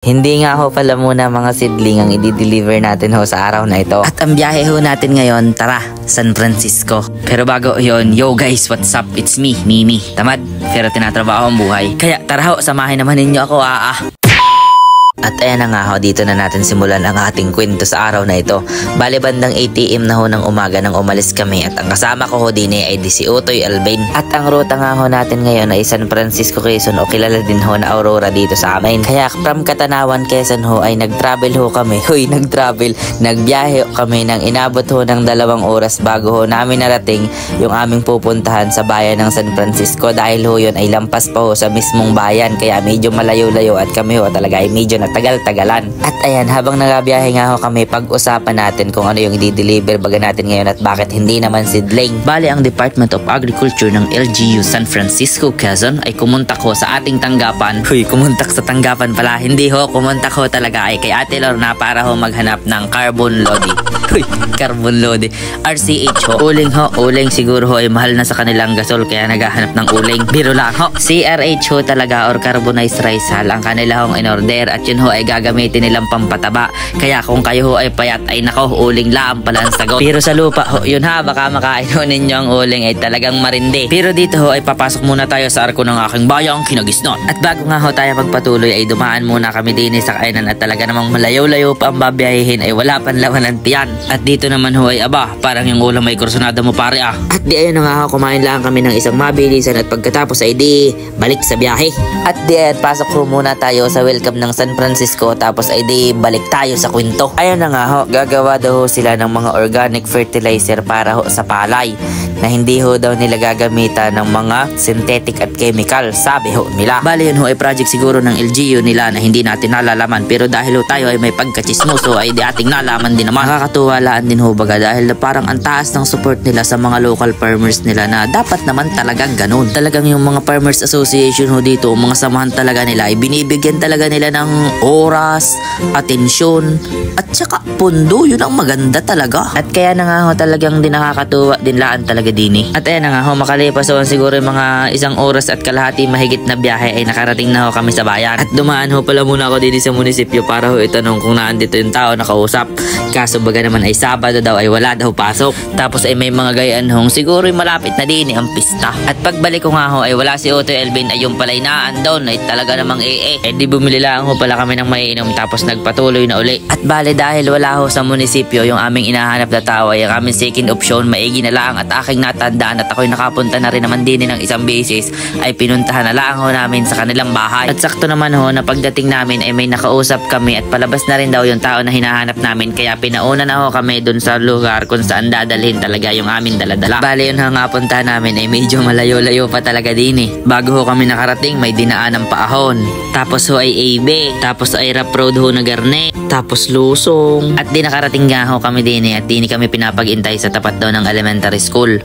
Hindi nga ho pala muna mga sidling ang i-deliver natin ho sa araw na ito. At ang biyahe ho natin ngayon, tara, San Francisco. Pero bago yon, yo guys, what's up? It's me, Mimi. Tamad, pero tinatrabaho ang buhay. Kaya tara ho, samahin naman ninyo ako, At ayan na nga ho, dito na natin simulan ang ating kwento sa araw na ito. Bale bandang 8 AM na ho ng umaga nang umalis kami at ang kasama ko ho din ay si Utoy Albain. At ang ruta nga ho natin ngayon ay San Francisco, Quezon o kilala din ho na Aurora dito sa amin. Kaya from Katanawan, Quezon ho ay nag-travel ho kami. Nagbiyahe kami nang inabot ho ng 2 oras bago ho namin narating yung aming pupuntahan sa bayan ng San Francisco. Dahil ho yun ay lampas pa ho sa mismong bayan kaya medyo malayo-layo at kami ho talaga ay medyo tagal-tagalan. At ayan, habang nagabiyahe nga ho kami, pag-usapan natin kung ano yung i-deliver baga natin ngayon at bakit hindi naman sidling. Bale, ang Department of Agriculture ng LGU San Francisco, Quezon ay kumontak ho sa ating tanggapan. Kumontak sa tanggapan pala. Hindi ho, kumontak ho talaga ay kay Ate Lorna para ho maghanap ng carbon lodi. Carbon lodi. RCH ho. Uling siguro ho ay mahal na sa kanilang gasol kaya naghahanap ng uling. Biro lang ho. CRH ho talaga or carbonized rice hal ang kanila hong in-order at yun ho ay gagamitin nilang pampataba. Kaya kung kayo ho ay payat ay nako, uling lang pala ang sagot. Pero sa lupa ho, yun ha, baka makain ho ninyo ang uling ay talagang marindi. Pero dito ho ay papasok muna tayo sa arko ng aking bayang Kinagisnan. At bago nga ho tayo pagpatuloy ay dumaan muna kami din sa kainan at talaga namang malayo-layo pa ang babiyahin ay wala pan laman ng tiyan. At dito naman ho ay parang yung ulam ay kursunada mo pare At di ayun na nga ho, kumain lang kami ng isang mabilisan at pagkatapos ay di balik sa biyahe. At di ayun, pasok ho muna tayo sa welcome ng San Francisco tapos ay di balik tayo sa kwento. Ayun na nga ho, gagawa daw ho sila ng mga organic fertilizer para ho sa palay na hindi ho daw nila gagamitan ng mga synthetic at chemical, sabi ho nila. Bale yun ho ay project siguro ng LGU nila na hindi natin nalalaman pero dahil ho tayo ay may pagkachismoso ay di ating nalaman din naman. Nakakatuwalaan din ho baga dahil na parang ang taas ng support nila sa mga local farmers nila na dapat naman talagang ganun. Talagang yung mga farmers association ho dito, mga samahan talaga nila ay binibigyan talaga nila ng oras, atensyon at saka pundo. Yun ang maganda talaga. At kaya na nga ho talagang din nakakatuwa din laan talaga din At ayan na nga ho, makalipas ho siguro yung mga 1 oras at kalahati mahigit na biyahe ay nakarating na ho kami sa bayan. At dumaan ho pala muna ako din sa munisipyo para ho itanong kung naandito yung tao nakausap. Kaso baga naman ay Sabado daw ay wala daw pasok. Tapos ay may mga gayaan hong siguro malapit na din ang pista. At pagbalik ko nga ho ay wala si Utoy Albain ay yung palay naan doon ay talaga namang di bumili lang ho pala kami ng maiinom tapos nagpatuloy na uli. At bale dahil wala ho sa munisipyo yung aming inahanap na tao ay ang aming second option maigi na lang at aking natandaan at ako'y nakapunta na rin naman din ng isang beses ay pinuntahan na lang ho namin sa kanilang bahay. At sakto naman ho na pagdating namin ay may nakausap kami at palabas na rin daw yung tao na hinahanap namin kaya pinauna na ho kami dun sa lugar kung saan dadalhin talaga yung aming daladala. Bale yun nga punta namin ay medyo malayo-layo pa talaga din Bago ho kami nakarating may dinaan ng paahon. Tapos ho ay AB. Tapos ay rough road ho na Garne. Tapos Lusong. At di nakarating nga ho kami din at di kami pinapag-intay sa tapat daw ng elementary school.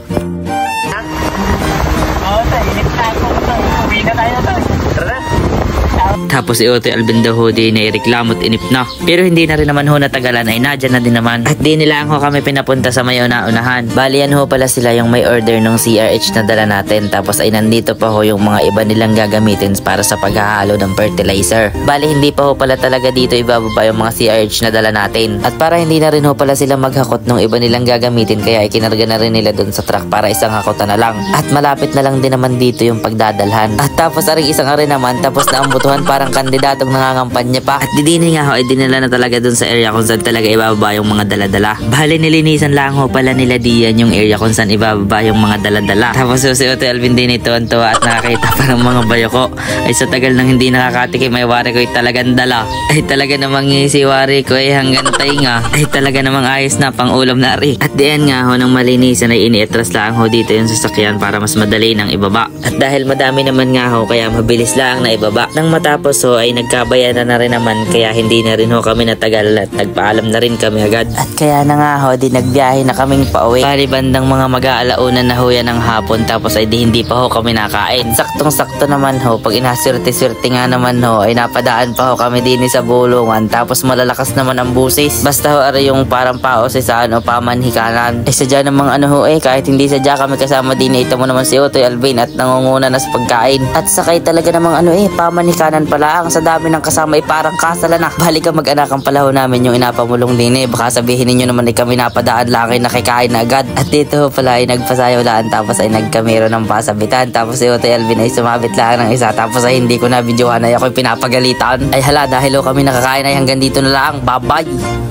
Tapos si Utoy Albain daw ho din ay reklamo at inip na. Pero hindi na rin naman ho natagalan ay nadyan na din naman. At di nila ho kami pinapunta sa may una-unahan. Bali yan ho pala sila yung may order ng CRH na dala natin. Tapos ay nandito pa ho yung mga iba nilang gagamitin para sa paghahalo ng fertilizer. Bali hindi pa ho pala talaga dito ibababa yung mga CRH na dala natin. At para hindi na rin ho pala sila maghakot ng iba nilang gagamitin kaya ay kinarga na rin nila dun sa truck para isang hakotan na lang. At malapit na lang din naman dito yung pagdadalhan. At tapos aring isang ari naman tapos na ang butuhan parang kandidatong nangangampanya pa. At didini nga ho ay dinala na talaga dun sa area kung saan talaga ibababa yung mga daladala. Bale nilinisan lang ho pala nila diyan yung area kung saan ibababa yung mga daladala. Tapos si Utoy Albain din tuwan-tuwa at nakakita pa ng mga bayo ko. Ay sa tagal nang hindi nakakatikim ay wari ko ay talagang dala. Ay talaga namang si wari ko ay hanggang tainga. Ay talaga namang ayos na pang ulam na rin. At diyan nga ho nang malinisan ay iniatras lang ho dito yung sasakyan para mas madali nang ibaba. At dahil madami naman nga ho kaya mabilis lang na ibaba. Nang matapos ho ay nagkabayaran na rin naman kaya hindi na rin ho kami natagal at nagpaalam na rin kami agad. At kaya na nga ho di nagbiyahe na kaming pauwi. Bali bandang mga mag-aalauna na ho yan ng hapon tapos ay di hindi pa ho kami nakain. Saktong-sakto naman ho pag inaswerte-swerte nga naman ho ay napadaan pa ho kami din sa bulungan tapos malalakas naman ang busis. Basta ho ari yung parang paosisaan o pamanhikanan. Eh sadya namang kahit hindi sadya kami kasama din ito mo naman si Utoy Albain at nangunguna na sa pagkain. At sakay talaga namang pamanhikanan pa pala ang sa dami ng kasama ay parang kasala na. Balik ka mag-anakan pala ho namin yung inapamulong din eh. Baka sabihin ninyo naman ay kami napadaan lang ay nakikain na agad. At dito ho pala ay nagpasayaw laan tapos ay nagkamero ng pasabitan. Tapos si Otoy Alvin ay sumabit lang ng isa. Tapos ay hindi ko na videohan ay ako'y pinapagalitan. Ay hala dahil ho kami nakakain ay hanggang dito na lang. Bye bye!